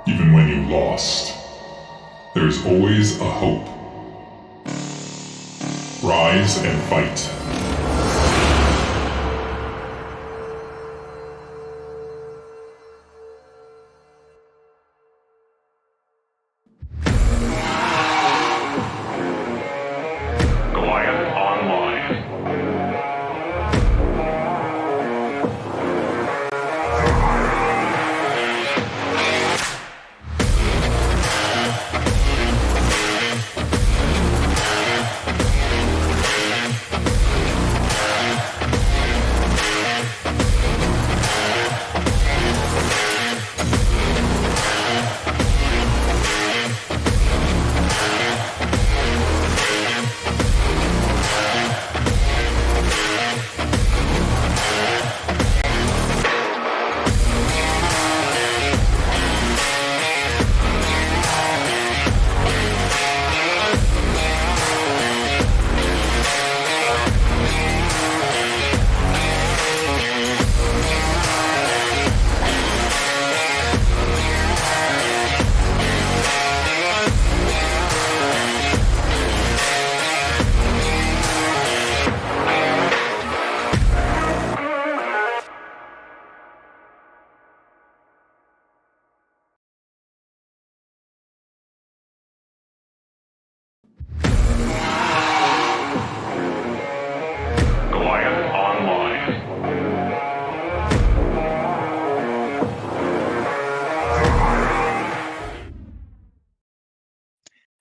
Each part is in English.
Even when you lost, there's always a hope. Rise and fight.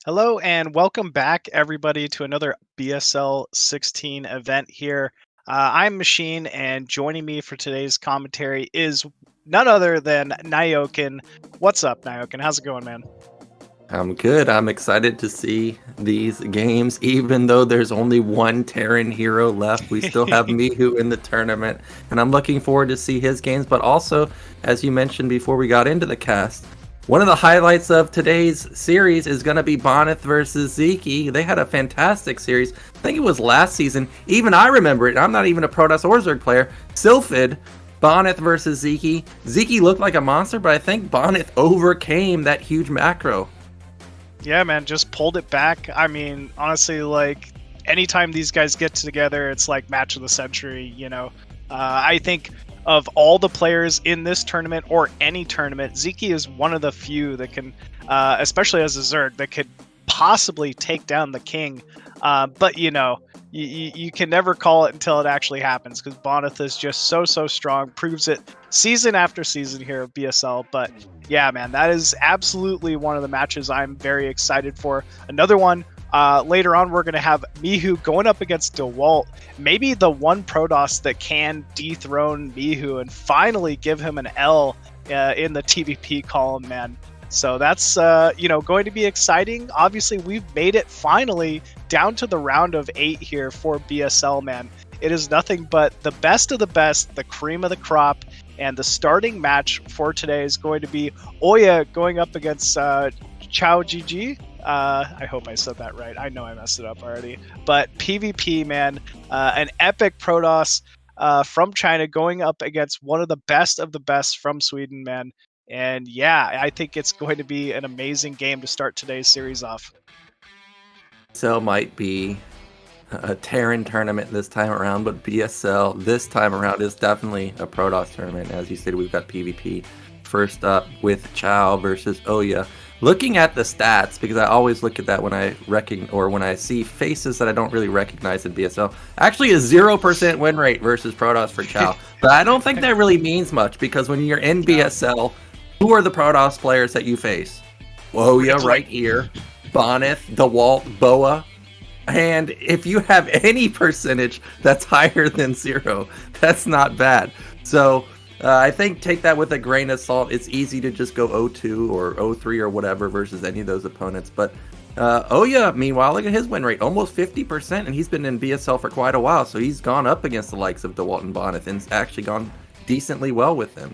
Hello and welcome back, everybody, to another BSL16 event here. I'm Machine, and joining me for today's commentary is none other than Nyoken. What's up, Nyoken? How's it going, man? I'm good. I'm excited to see these games, even though there's only one Terran hero left. We still have Mihu in the tournament, and I'm looking forward to see his games. But also, as you mentioned before we got into the cast, one of the highlights of today's series is going to be Bonyth versus Sziky. They had a fantastic series. I think it was last season. Even I remember it. I'm not even a Protoss or Zerg player. Sylphid, Bonyth versus Sziky. Sziky looked like a monster, but I think Bonyth overcame that huge macro. Yeah, man, just pulled it back. I mean, honestly, like, anytime these guys get together, it's like match of the century, you know? I think of all the players in this tournament, or any tournament, Sziky is one of the few that can, especially as a Zerg, that could possibly take down the king. But, you know, you can never call it until it actually happens, because Bonyth is just so strong, proves it season after season here of BSL. But yeah, man, that is absolutely one of the matches I'm very excited for. Another one, later on, we're going to have Mihu going up against Dewalt, maybe the one Protoss that can dethrone Mihu and finally give him an L in the TVP column, man. So that's, you know, going to be exciting. Obviously, we've made it finally down to the round of 8 here for BSL, man. It is nothing but the best of the best, the cream of the crop, and the starting match for today is going to be OyA going up against QiaoGeGe. I hope I said that right. I know I messed it up already. But PvP, man, an epic Protoss from China going up against one of the best from Sweden, man. And yeah, I think it's going to be an amazing game to start today's series off. BSL might be a Terran tournament this time around, but BSL this time around is definitely a Protoss tournament. As you said, we've got PvP. First up with Qiao versus OyA. Looking at the stats, because I always look at that when I see faces that I don't really recognize in BSL. Actually, a 0% win rate versus Protoss for Qiao. But I don't think that really means much, because when you're in BSL, who are the Protoss players that you face? OyA right here, Bonyth, Dewalt, Boa. And if you have any percentage that's higher than 0, that's not bad. So I think take that with a grain of salt. It's easy to just go 0-2 or 0-3 or whatever versus any of those opponents. But OyA, meanwhile, look at his win rate, almost 50%, and he's been in BSL for quite a while. So he's gone up against the likes of Dewalt and Bonyth and actually gone decently well with them.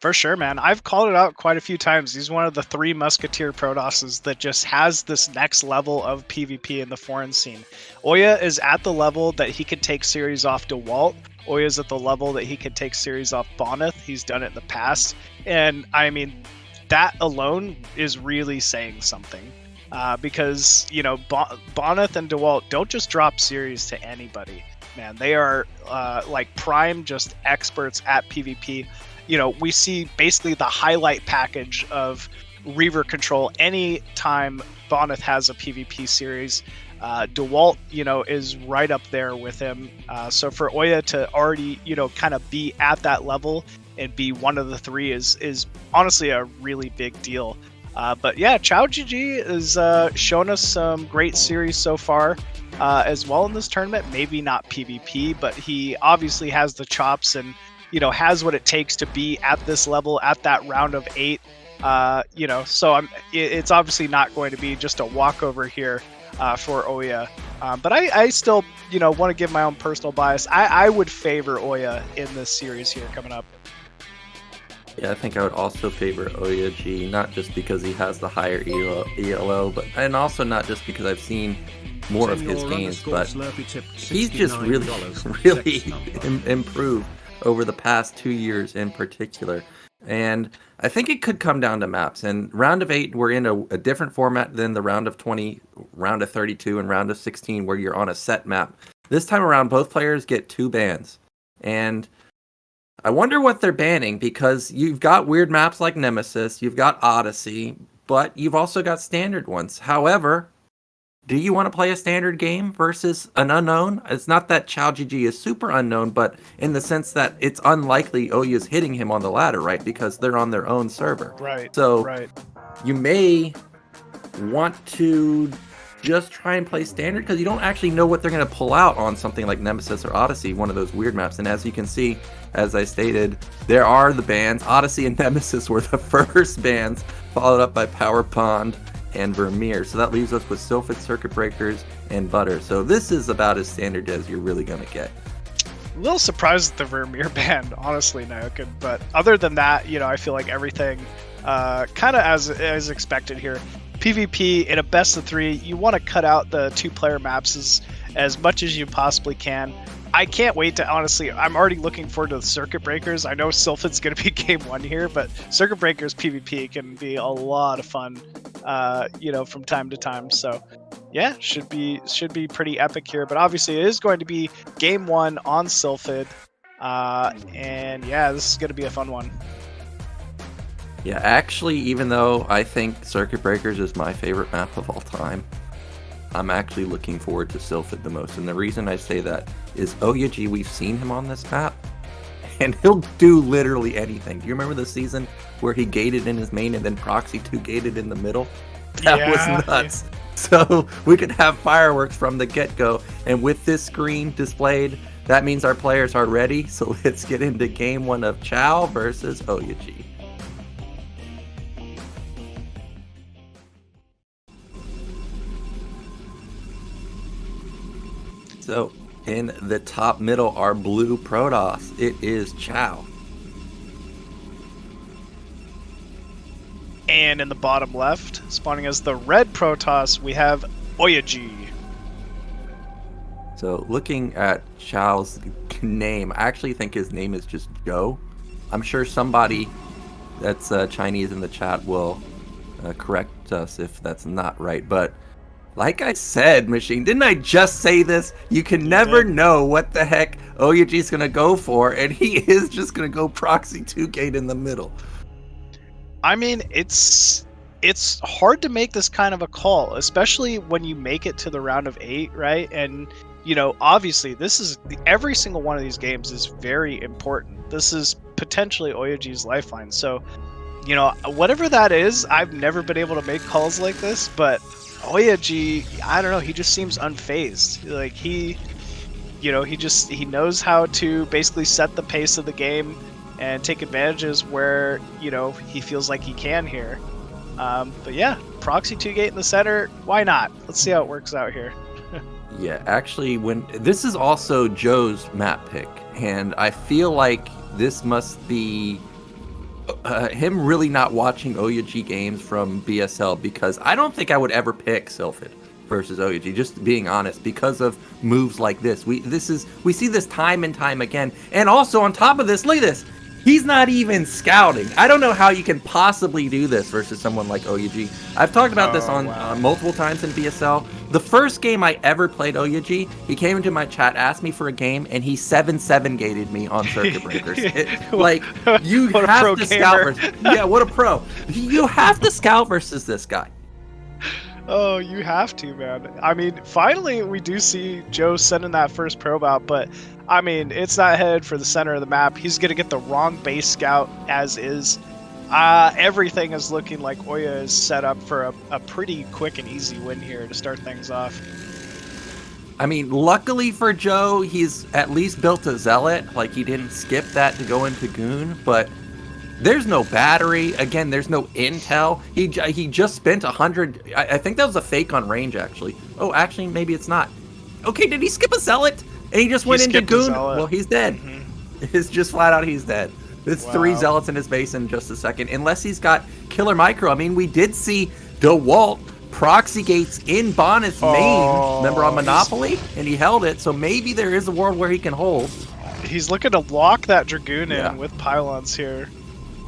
For sure, man. I've called it out quite a few times. He's one of the 3 Musketeer Protosses that just has this next level of PvP in the foreign scene. OyA is at the level that he could take series off Dewalt. OyA is at the level that he could take series off Bonyth. He's done it in the past. And, I mean, that alone is really saying something. Because, you know, Bonyth and Dewalt don't just drop series to anybody, man. They are like prime, just experts at PvP. You know, we see basically the highlight package of Reaver control anytime Bonyth has a PvP series. Dewalt, you know, is right up there with him. So for OyA to already, you know, kind of be at that level and be one of the three is honestly a really big deal. But yeah, QiaoGeGe has shown us some great series so far as well in this tournament. Maybe not PvP, but he obviously has the chops and, you know, has what it takes to be at this level at that round of 8. You know, so it's obviously not going to be just a walkover here for OyA. But I still, you know, want to give my own personal bias. I would favor OyA in this series here coming up. Yeah, I think I would also favor OyA, not just because he has the higher ELO, but and also not just because I've seen more of his games, but he's just really improved over the past 2 years in particular. And I think it could come down to maps. And round of 8, we're in a different format than the round of 20, round of 32, and round of 16, where you're on a set map. This time around, both players get 2 bans. And I wonder what they're banning, because you've got weird maps like Nemesis, you've got Odyssey, but you've also got standard ones. However, do you want to play a standard game versus an unknown? It's not that QiaoGeGe is super unknown, but in the sense that it's unlikely OyA is hitting him on the ladder, right? Because they're on their own server. Right. So right. You may want to just try and play standard, because you don't actually know what they're going to pull out on something like Nemesis or Odyssey, one of those weird maps. And as you can see, as I stated, there are the bans. Odyssey and Nemesis were the first bans, followed up by Power Pond and Vermeer. So that leaves us with Sylphid, Circuit Breakers, and Butter. So this is about as standard as you're really going to get. A little surprised at the Vermeer ban, honestly, Nyoken. But other than that, you know, I feel like everything kind of as expected here. PvP in a best of 3, you want to cut out the 2-player maps as much as you possibly can. I can't wait to, honestly, I'm already looking forward to the Circuit Breakers. I know Sylphid's going to be game 1 here, but Circuit Breakers PvP can be a lot of fun, you know, from time to time. So yeah, should be pretty epic here. But obviously it is going to be game 1 on Sylphid. And yeah, this is going to be a fun one. Yeah, actually, even though I think Circuit Breakers is my favorite map of all time, I'm actually looking forward to Sylphid the most. And the reason I say that is OyA, we've seen him on this map, and he'll do literally anything. Do you remember the season where he gated in his main and then Proxy 2 gated in the middle? That was nuts. Yeah. So we could have fireworks from the get-go. And with this screen displayed, that means our players are ready. So let's get into game 1 of Qiao versus OyA. So, in the top middle, our blue Protoss, it is Qiao. And in the bottom left, spawning as the red Protoss, we have OyA. So, looking at Qiao's name, I actually think his name is just Joe. I'm sure somebody that's Chinese in the chat will correct us if that's not right, but like I said, Machine, didn't I just say this? You can never know what the heck OyA is going to go for, and he is just going to go Proxy 2 gate in the middle. I mean, it's hard to make this kind of a call, especially when you make it to the round of 8, right? And, you know, obviously, every single one of these games is very important. This is potentially OyA's lifeline. So, you know, whatever that is, I've never been able to make calls like this, but OyA, I don't know, he just seems unfazed. Like he knows how to basically set the pace of the game and take advantages where, you know, he feels like he can here. But yeah, Proxy 2 gate in the center, why not? Let's see how it works out here. Yeah, actually, this is also Joe's map pick, and I feel like this must be him really not watching OyA games from BSL, because I don't think I would ever pick Sylphid versus OyA, just being honest, because of moves like this. We see this time and time again. And also on top of this, look at this. He's not even scouting. I don't know how you can possibly do this versus someone like OyA. I've talked about this on multiple times in BSL. The first game I ever played OyA, he came into my chat, asked me for a game, and he 7-7 gated me on Circuit Breakers. You have to scout versus. Yeah, what a pro. You have to scout versus this guy. Oh, you have to, man. I mean, finally we do see Joe sending that first probe out, but I mean, it's not headed for the center of the map. He's going to get the wrong base scout as is. Everything is looking like OyA is set up for a pretty quick and easy win here to start things off. I mean, luckily for Joe, he's at least built a Zealot. Like, he didn't skip that to go into Goon, but there's no battery. Again, there's no intel. He just spent 100. I think that was a fake on range, actually. Oh, actually, maybe it's not. Okay, did he skip a Zealot? And he just went into Goon? Well, he's dead. It's just flat out he's dead. It's 3 Zealots in his base in just a second. Unless he's got Killer Micro. I mean, we did see Dewalt proxy gates in Bonyth's main, remember, on Monopoly? And he held it, so maybe there is a world where he can hold. He's looking to lock that Dragoon in with pylons here.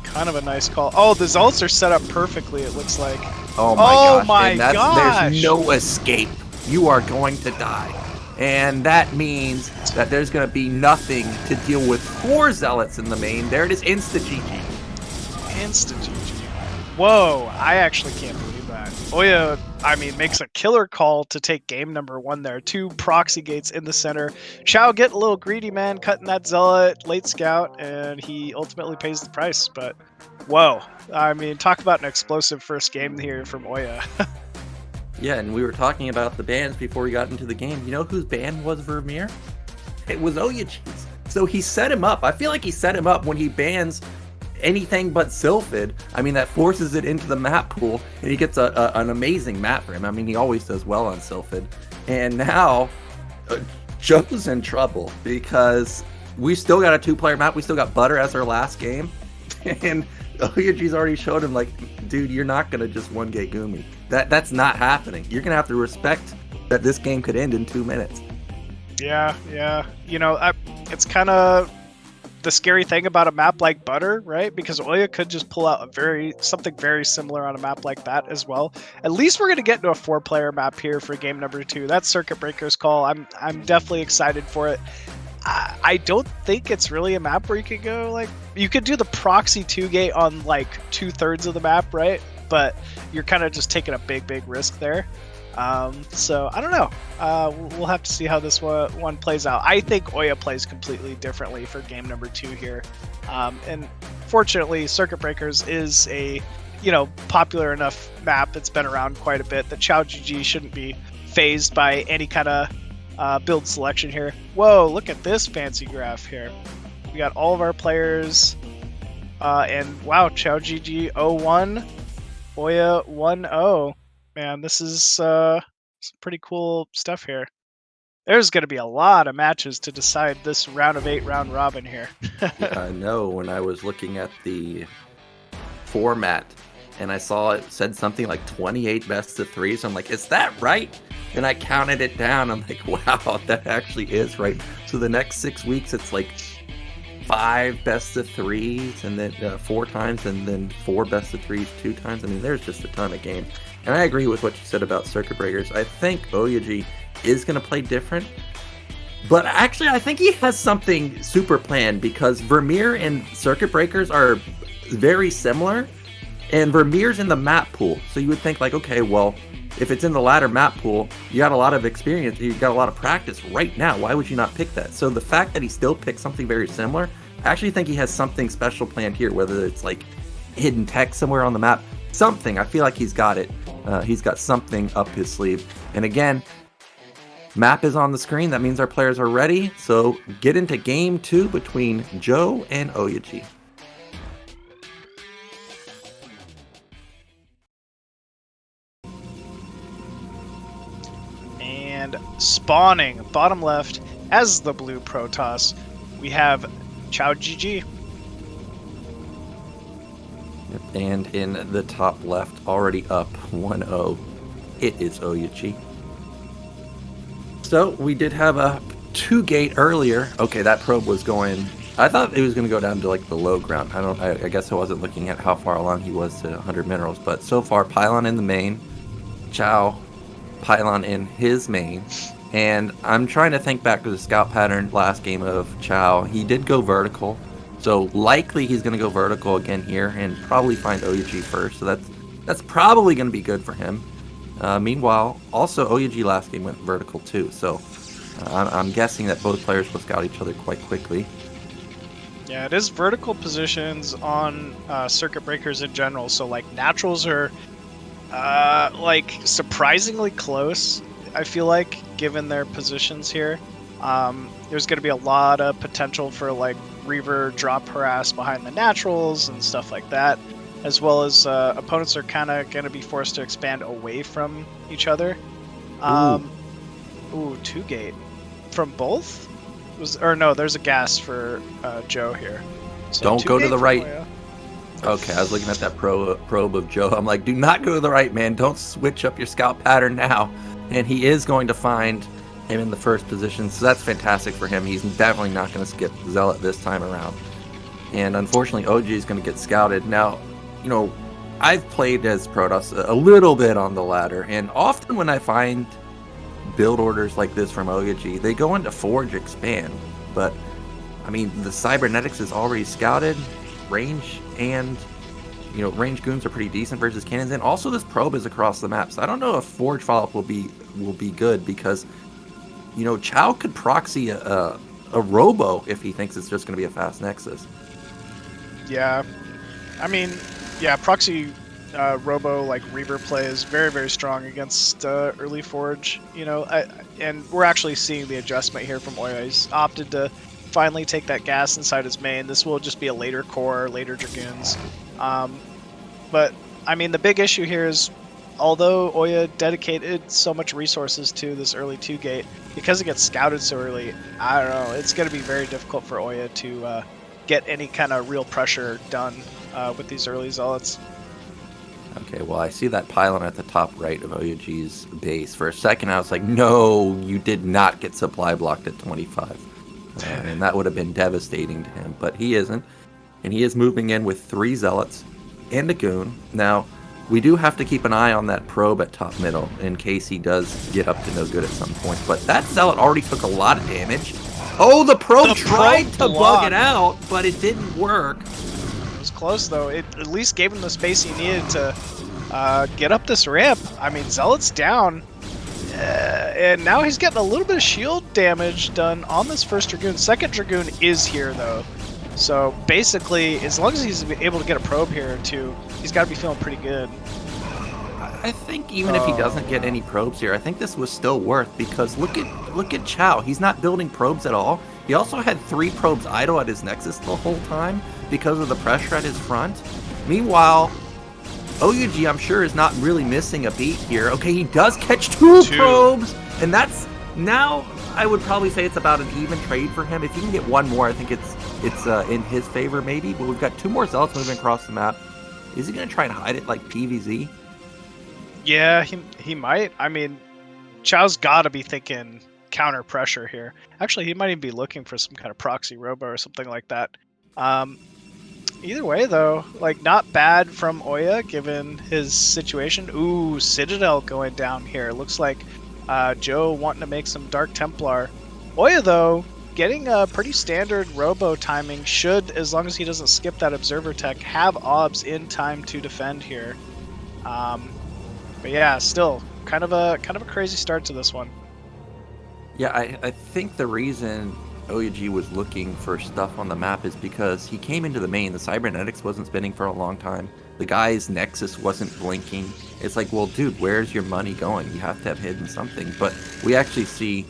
Kind of a nice call. Oh, the Zealots are set up perfectly, it looks like. Oh my gosh. There's no escape. You are going to die. And that means that there's going to be nothing to deal with 4 Zealots in the main. There it is, insta-GG. Insta-GG. Whoa, I actually can't believe that. OyA, I mean, makes a killer call to take game number 1 there. 2 proxy gates in the center. Xiao getting a little greedy, man, cutting that Zealot, late scout, and he ultimately pays the price. But, whoa. I mean, talk about an explosive first game here from OyA. Yeah, and we were talking about the bans before we got into the game. You know whose ban was Vermeer? It was OyA. So he set him up. I feel like he set him up when he bans anything but Sylphid. I mean, that forces it into the map pool, and he gets an amazing map for him. I mean, he always does well on Sylphid. And now, Joe's in trouble because we still got a 2-player map. We still got Butter as our last game. And OyA's already showed him, like, dude, you're not going to just 1-gate Gumi. That's not happening. You're going to have to respect that this game could end in 2 minutes. Yeah. You know, it's kind of the scary thing about a map like Butter, right? Because OyA could just pull out something very similar on a map like that as well. At least we're going to get into a 4-player map here for game number 2. That's Circuit Breaker's call. I'm definitely excited for it. I don't think it's really a map where you could go, like, you could do the proxy 2-gate on like 2/3 of the map, right? But you're kind of just taking a big risk there. So I don't know. We'll have to see how this one plays out. I think OyA plays completely differently for game number 2 here. And fortunately, Circuit Breakers is a, popular enough map. It's been around quite a bit that QiaoGeGe shouldn't be phased by any kind of build selection here. Whoa, look at this fancy graph here. We got all of our players, and wow, QiaoGeGe 0-1, OyA 1-0. Man, this is some pretty cool stuff here. There's going to be a lot of matches to decide this round of 8 round robin here. Yeah, I know. When I was looking at the format and I saw it said something like 28 best of 3s, I'm like, is that right? And I counted it down. I'm like, wow, that actually is right. So the next 6 weeks, it's like 5 best of 3s, and then 4 times, and then 4 best of 3s 2 times. I mean, there's just a ton of games. And I agree with what you said about Circuit Breakers. I think OyA is going to play different. But actually, I think he has something super planned, because Vermeer and Circuit Breakers are very similar. And Vermeer's in the map pool. So you would think, like, okay, well, if it's in the latter map pool, you got a lot of experience, you got a lot of practice right now. Why would you not pick that? So the fact that he still picked something very similar, I actually think he has something special planned here, whether it's like hidden text somewhere on the map, something. I feel like he's got it. He's got something up his sleeve. And again, map is on the screen. That means our players are ready. So get into game 2 between Joe and OyA. And spawning bottom left as the blue Protoss, we have QiaoGeGe. Yep, and in the top left, already up 1-0, it is OyA. So we did have a 2-gate earlier. Okay, that probe was going I thought it was going to go down to like the low ground. I guess I wasn't looking at how far along he was to 100 minerals, but so far Pylon in the main, Qiao Pylon in his main, and I'm trying to think back to the scout pattern last game of Qiao. He did go vertical, so likely he's going to go vertical again here and probably find OyA first. So that's probably going to be good for him. Meanwhile, also OyA last game went vertical too, so I'm guessing that both players will scout each other quite quickly. Yeah, it is vertical positions on circuit breakers in general. So like naturals are like surprisingly close. I feel like given their positions here, there's going to be a lot of potential for like Reaver drop harass behind the naturals and stuff like that, as well as opponents are kind of going to be forced to expand away from each other. Ooh, 2-gate from both. No, there's a gas for Joe here. So don't go to the right. OyA. Okay, I was looking at that probe of Joe. I'm like, do not go to the right, man. Don't switch up your scout pattern now. And he is going to find him in the first position, so that's fantastic for him. He's definitely not going to skip Zealot this time around. And unfortunately, OG is going to get scouted. Now, you know, I've played as Protoss a little bit on the ladder, and often when I find build orders like this from OyA, they go into Forge Expand, but I mean the cybernetics is already scouted, range and range goons are pretty decent versus cannons, and also this probe is across the map, so I don't know if Forge follow-up will be good, because Qiao could proxy a robo if he thinks it's just going to be a fast nexus. Yeah, I mean, yeah, proxy robo like Reaver play is very, very strong against early Forge. And we're actually seeing the adjustment here from OyA. He's opted to finally take that gas inside his main. This will just be a later core, later Dragoons. But I mean, the big issue here is, although OyA dedicated so much resources to this early 2-gate, because it gets scouted so early, I don't know, it's going to be very difficult for OyA to get any kind of real pressure done with these early Zealots. Okay, well, I see that pylon at the top right of OyA's base. For a second, I was like, no, you did not get supply blocked at 25. And that would have been devastating to him, but he isn't. And he is moving in with 3 Zealots and a Goon. Now, we do have to keep an eye on that probe at top middle in case he does get up to no good at some point. But that Zealot already took a lot of damage. Oh, the probe tried to bug it out, but it didn't work. It was close, though. It at least gave him the space he needed to get up this ramp. I mean, Zealot's down. And now he's getting a little bit of shield damage done on this first Dragoon. Second Dragoon is here, though. So basically, as long as he's able to get a probe here, too, he's got to be feeling pretty good. I think even if he doesn't get any probes here, I think this was still worth, because look at Qiao. He's not building probes at all. He also had 3 probes idle at his nexus the whole time because of the pressure at his front. Meanwhile, OyA, I'm sure, is not really missing a beat here. Okay, he does catch 2 probes, and that's now, I would probably say it's about an even trade for him. If he can get 1 more, I think it's in his favor maybe. But we've got 2 more Zealots moving across the map. Is he going to try and hide it like PVZ? Yeah, he might. I mean, Qiao's got to be thinking counter pressure here. Actually, he might even be looking for some kind of proxy robo or something like that. Either way, though, like, not bad from OyA given his situation. Ooh, Citadel going down here. Looks like Joe wanting to make some Dark Templar. OyA, though, getting a pretty standard robo timing should, as long as he doesn't skip that observer tech, have obs in time to defend here. But yeah, still kind of a crazy start to this one. Yeah, I think the reason OyA was looking for stuff on the map is because he came into the main. The cybernetics wasn't spinning for a long time. The guy's nexus wasn't blinking. It's like, well, dude, where's your money going? You have to have hidden something. But we actually see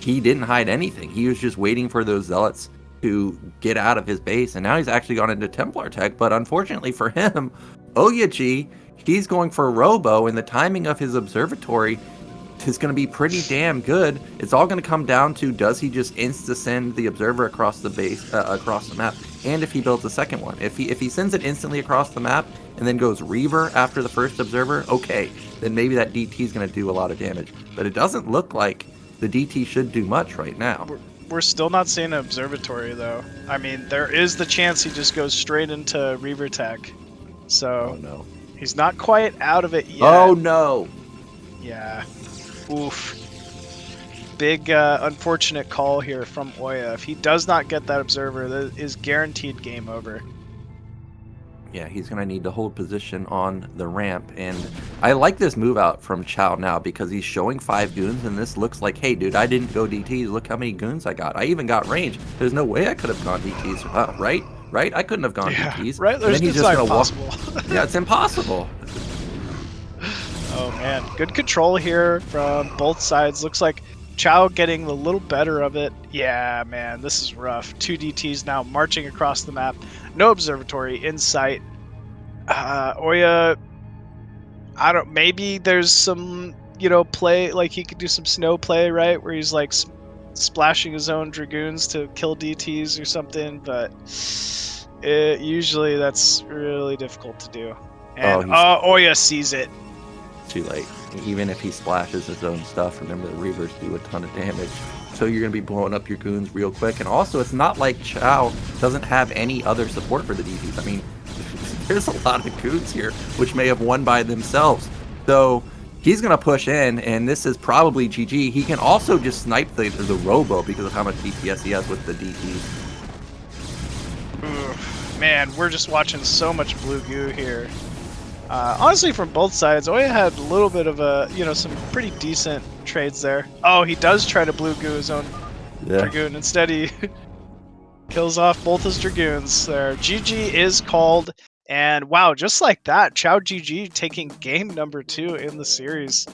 he didn't hide anything. He was just waiting for those Zealots to get out of his base, and now he's actually gone into Templar tech. But unfortunately for him, OyA, he's going for a robo, and the timing of his observatory is going to be pretty damn good. It's all going to come down to, does he just insta-send the observer across the base, across the map, and if he builds a second one. If he sends it instantly across the map and then goes Reaver after the first observer, okay, then maybe that DT is going to do a lot of damage. But it doesn't look like the DT should do much right now. we're still not seeing an observatory though. I mean, there is the chance he just goes straight into Reaver Tech. So Oh no. he's not quite out of it yet. Oh no. Yeah. Oof. Big unfortunate call here from OyA. If he does not get that observer, that is guaranteed game over. Yeah, he's going to need to hold position on the ramp. And I like this move out from Qiao now because he's showing 5 goons. And this looks like, hey, dude, I didn't go DTs. Look how many goons I got. I even got range. There's no way I could have gone DTs. Right? Right? I couldn't have gone DTs. Right? There's just not impossible. Yeah, it's impossible. Oh, man. Good control here from both sides. Looks like Qiao getting a little better of it. Yeah, man, this is rough. 2 DTs now marching across the map. No observatory in sight. OyA, I don't. Maybe there's some, play, like he could do some snow play, right, where he's like splashing his own dragoons to kill DTs or something. But usually that's really difficult to do. And OyA sees it. Too late. Even if he splashes his own stuff, remember the Reavers do a ton of damage. So you're going to be blowing up your goons real quick. And also, it's not like Qiao doesn't have any other support for the DTs. I mean, there's a lot of goons here, which may have won by themselves. So he's going to push in, and this is probably GG. He can also just snipe the Robo because of how much DPS he has with the DTs. Man, we're just watching so much blue goo here. Honestly, from both sides, OyA had a little bit of some pretty decent trades there. Oh, he does try to blue goo his own Dragoon. Instead, he kills off both his Dragoons there. GG is called, and wow, just like that, QiaoGeGe taking game number 2 in the series.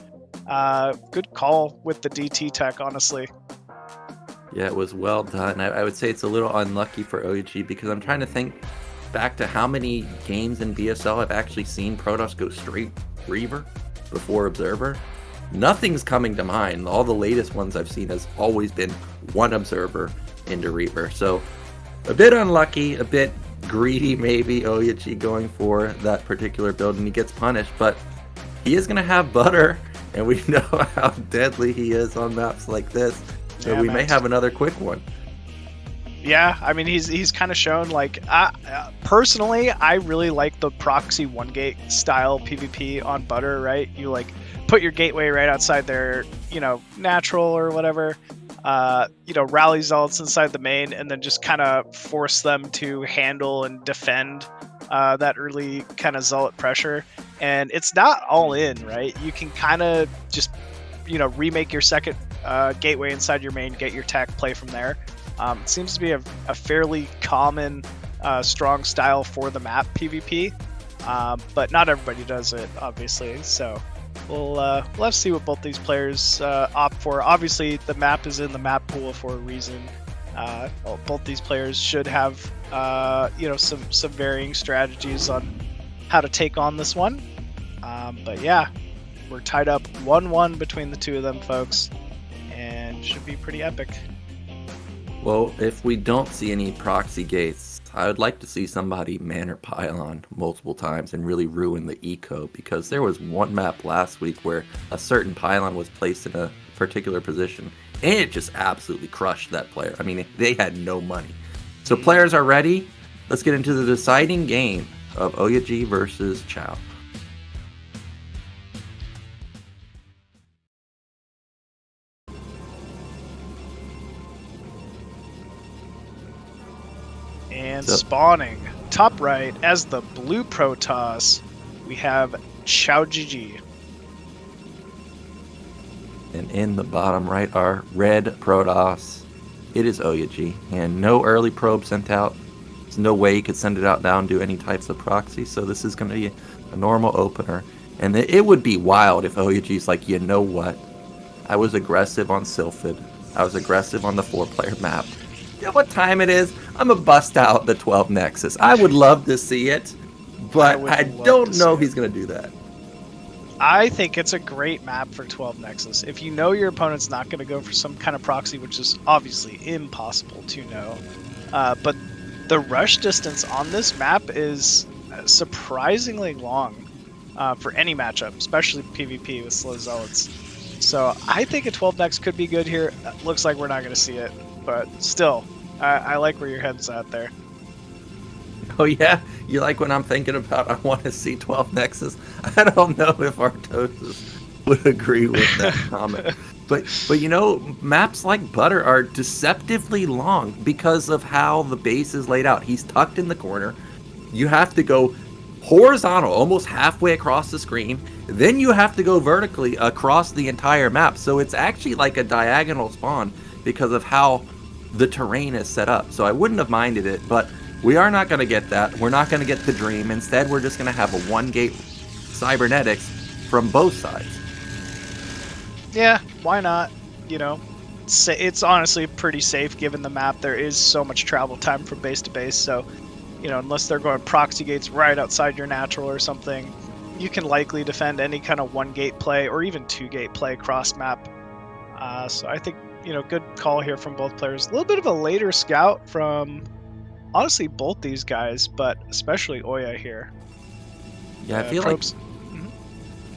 Good call with the DT tech, honestly. Yeah, it was well done. I would say it's a little unlucky for OyA because I'm trying to think back to how many games in BSL I've actually seen Protoss go straight Reaver before Observer. Nothing's coming to mind. All the latest ones I've seen has always been 1 Observer into Reaver. So a bit unlucky, a bit greedy maybe, OyA going for that particular build, and he gets punished. But he is going to have butter, and we know how deadly he is on maps like this. So we may have another quick one. Yeah, I mean, he's kind of shown, like, personally, I really like the proxy 1-gate style PvP on Butter, right? You, like, put your gateway right outside their, natural or whatever, rally zealots inside the main, and then just kind of force them to handle and defend that early kind of zealot pressure. And it's not all in, right? You can kind of just, remake your second gateway inside your main, get your tech, play from there. It seems to be a fairly common, strong style for the map PvP, but not everybody does it, obviously. So we'll have to see what both these players opt for. Obviously, the map is in the map pool for a reason. Both these players should have, some varying strategies on how to take on this one. But yeah, we're tied up 1-1 between the two of them, folks, and should be pretty epic. Well, if we don't see any proxy gates, I would like to see somebody Manor Pylon multiple times and really ruin the eco, because there was one map last week where a certain pylon was placed in a particular position and it just absolutely crushed that player. I mean, they had no money. So players are ready. Let's get into the deciding game of OyA versus Qiao. And spawning top right as the blue Protoss, we have QiaoGeGe. And in the bottom right are red Protoss. It is OyA, and no early probe sent out. There's no way you could send it out now and do any types of proxy, so this is going to be a normal opener. And it would be wild if OyA's like, you know what? I was aggressive on Sylphid. I was aggressive on the 4-player map. You know what time it is? I'm going to bust out the 12 Nexus. I would love to see it, but I don't know he's going to do that. I think it's a great map for 12 Nexus. If you know your opponent's not going to go for some kind of proxy, which is obviously impossible to know, but the rush distance on this map is surprisingly long for any matchup, especially PvP with slow zealots. So I think a 12 Nex could be good here. Looks like we're not going to see it. but still, I like where your head's at there. Oh yeah, you like when I'm thinking about I want to see 12 Nexus? I don't know if Artosis would agree with that comment. But you know, maps like Butter are deceptively long because of how the base is laid out. He's tucked in the corner. You have to go horizontal, almost halfway across the screen. Then you have to go vertically across the entire map. So it's actually like a diagonal spawn because of how the terrain is set up. So I wouldn't have minded it, but we are not going to get that. We're not going to get the dream. Instead, we're just going to have a one-gate cybernetics from both sides. Yeah, why not? You know, it's honestly pretty safe given the map. There is so much travel time from base to base, so, you know, unless they're going proxy gates right outside your natural or something, you can likely defend any kind of one-gate play or even two-gate play cross-map. So I think, you know, good call here from both players. A little bit of a later scout from, honestly, both these guys, but especially OyA here. Yeah, I feel like...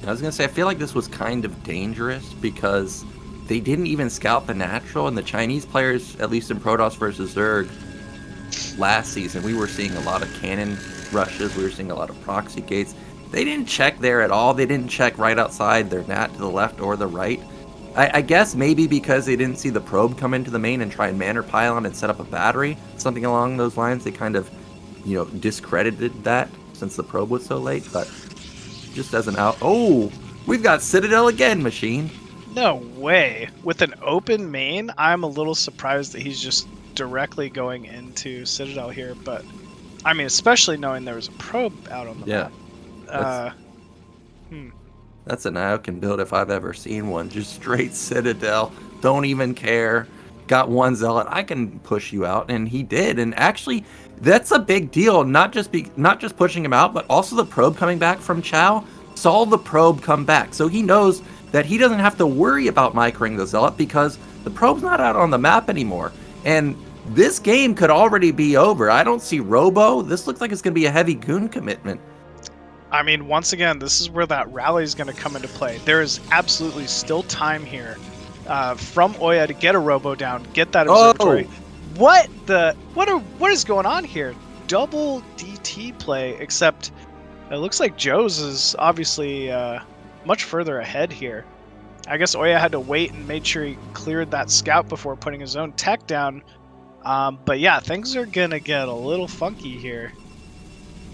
I was going to say, I feel like this was kind of dangerous because they didn't even scout the natural, and the Chinese players, at least in Protoss versus Zerg, last season, we were seeing a lot of cannon rushes, we were seeing a lot of proxy gates. They didn't check there at all. They didn't check right outside their nat to the left or the right. I guess maybe because they didn't see the probe come into the main and try and manor pylon and set up a battery, something along those lines. They kind of, you know, discredited that since the probe was so late, but just as an out. Oh, we've got Citadel again, Machine. No way. With an open main, I'm a little surprised that he's just directly going into Citadel here, but I mean, especially knowing there was a probe out on the map. That's an Nyoken build if I've ever seen one. Just straight Citadel. Don't even care. Got one Zealot. I can push you out, and he did. And actually, that's a big deal. Not just pushing him out, but also the probe coming back from Qiao. Saw the probe come back, so he knows that he doesn't have to worry about microing the Zealot because the probe's not out on the map anymore. And this game could already be over. I don't see Robo. This looks like it's going to be a heavy goon commitment. I mean, once again, this is where that rally is going to come into play. There is absolutely still time here from OyA to get a Robo down, get that observatory. What is going on here? Double DT play, except it looks like Joe's is obviously much further ahead here. I guess OyA had to wait and made sure he cleared that scout before putting his own tech down. But yeah, things are gonna get a little funky here.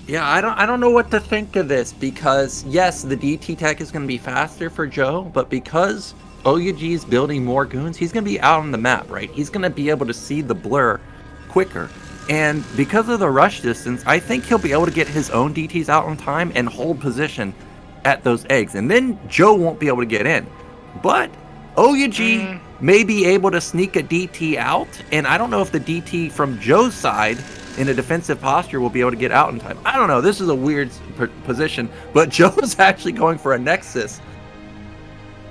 Yeah, I don't know what to think of this because yes, the DT tech is going to be faster for Joe, but because OyA is building more goons, he's going to be out on the map, right? He's going to be able to see the blur quicker. And because of the rush distance, I think he'll be able to get his own DTs out on time and hold position at those eggs. And then Joe won't be able to get in. But OyA may be able to sneak a DT out, and I don't know if the DT from Joe's side in a defensive posture will be able to get out in time. I don't know. This is a weird position, but Joe's actually going for a Nexus.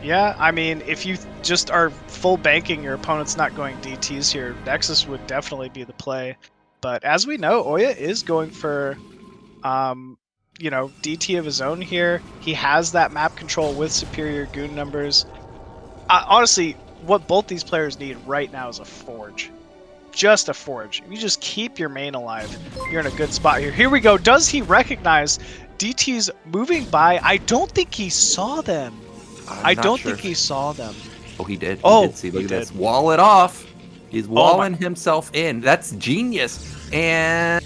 Yeah, I mean, if you just are full banking your opponent's not going DTs here, Nexus would definitely be the play. But as we know, OyA is going for, you know, DT of his own here. He has that map control with superior goon numbers. Honestly, what both these players need right now is a Forge. Just a Forge. If you just keep your main alive, you're in a good spot here. Here we go. Does he recognize DT's moving by? I don't think he saw them. I don't think he saw them. Oh, he did. He did see. Look at this. Wall it off. He's walling himself in. That's genius. And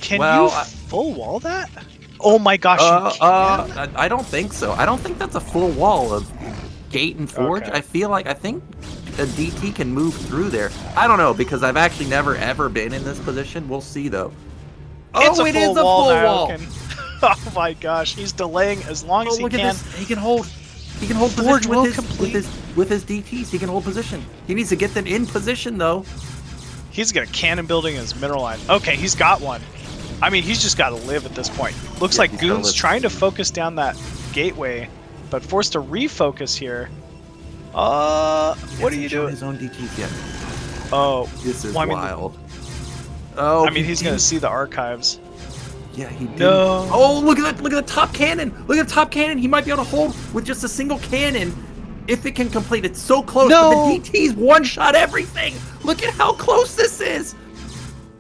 can you full wall that? Oh my gosh, you can? I don't think so. I don't think that's a full wall of gate and forge. Okay. I think a DT can move through there. I don't know because I've actually never ever been in this position. We'll see though. It is a full wall. Oh my gosh, he's delaying as long as he can. At this. He can hold Forge position with his DTs. He can hold position. He needs to get them in position though. He's got a cannon building his mineral line. Okay, he's got one. I mean, he's just got to live at this point. Looks like Goon's trying to focus down that gateway, but forced to refocus here. What are you doing? His own DTs yet. Oh, this is wild. I mean, he's gonna see the archives. Yeah, he did. No. Oh, look at that! Look at the top cannon! Look at the top cannon! He might be able to hold with just a single cannon if it can complete, it's so close. No! But the DTs one-shot everything. Look at how close this is.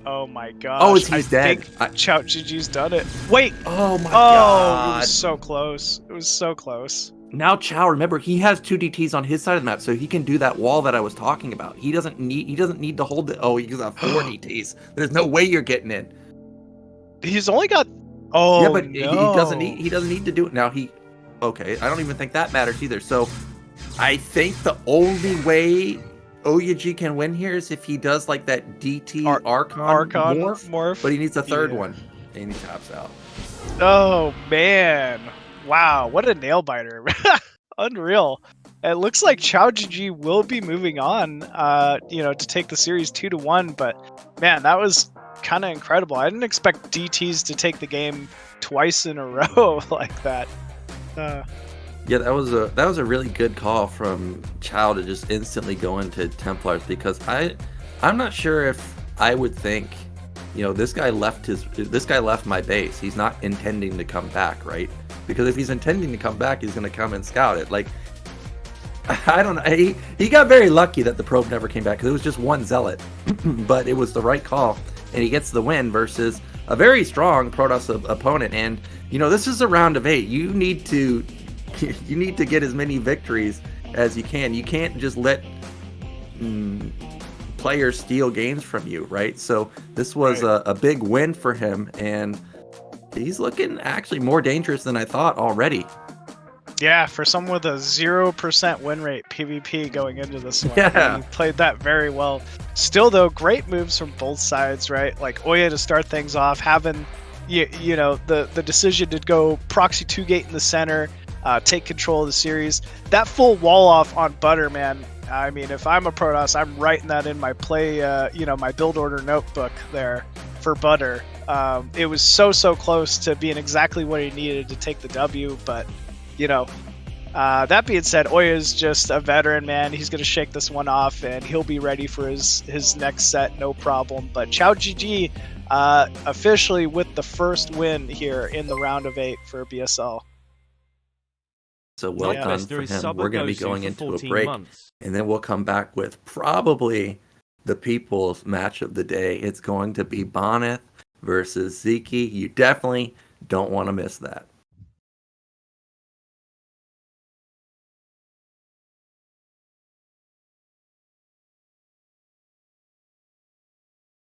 Oh my gosh. Oh, he's dead. I think QiaoGeGe's done it. Wait! Oh my Oh, god. it was so close. It was so close. Now Qiao, remember, he has 2 DTs on his side of the map, so he can do that wall that I was talking about. He doesn't need to hold it. Oh, he's got 4 DTs. There's no way you're getting in. He's only got. Oh, Yeah, but no. he doesn't need to do it now. Okay, I don't even think that matters either. So I think the only way OyA can win here is if he does like that DT Archon morph, but he needs a third one, and he taps out. Oh man. Wow, what a nail biter. Unreal. It looks like QiaoGeGe will be moving on, to take the series 2-1, but man, that was kind of incredible. I didn't expect DTs to take the game twice in a row like that. Yeah, that was a really good call from Qiao to just instantly go into Templars, because I'm not sure if I would think, this guy left my base. He's not intending to come back, right? Because if he's intending to come back, he's going to come and scout it. Like, I don't know. He got very lucky that the probe never came back, because it was just one zealot, but it was the right call, and he gets the win versus a very strong Protoss opponent. And this is a round of 8. You need to get as many victories as you can. You can't just let players steal games from you, right? So this was a big win for him, and he's looking actually more dangerous than I thought already. Yeah, for someone with a 0% win rate PvP going into this one. Yeah. He played that very well. Still, though, great moves from both sides, right? Like OyA to start things off, having the decision to go proxy 2-gate in the center, take control of the series. That full wall off on Butter, man. I mean, if I'm a Protoss, I'm writing that in my my build order notebook there for Butter. It was so close to being exactly what he needed to take the W, but that being said, OyA is just a veteran, man. He's gonna shake this one off, and he'll be ready for his next set, no problem. But QiaoGeGe officially with the first win here in the round of 8 for BSL. So well done for him. We're going to be going into a break, and then we'll come back with probably the people's match of the day. It's going to be Bonyth versus Sziky. You definitely don't want to miss that.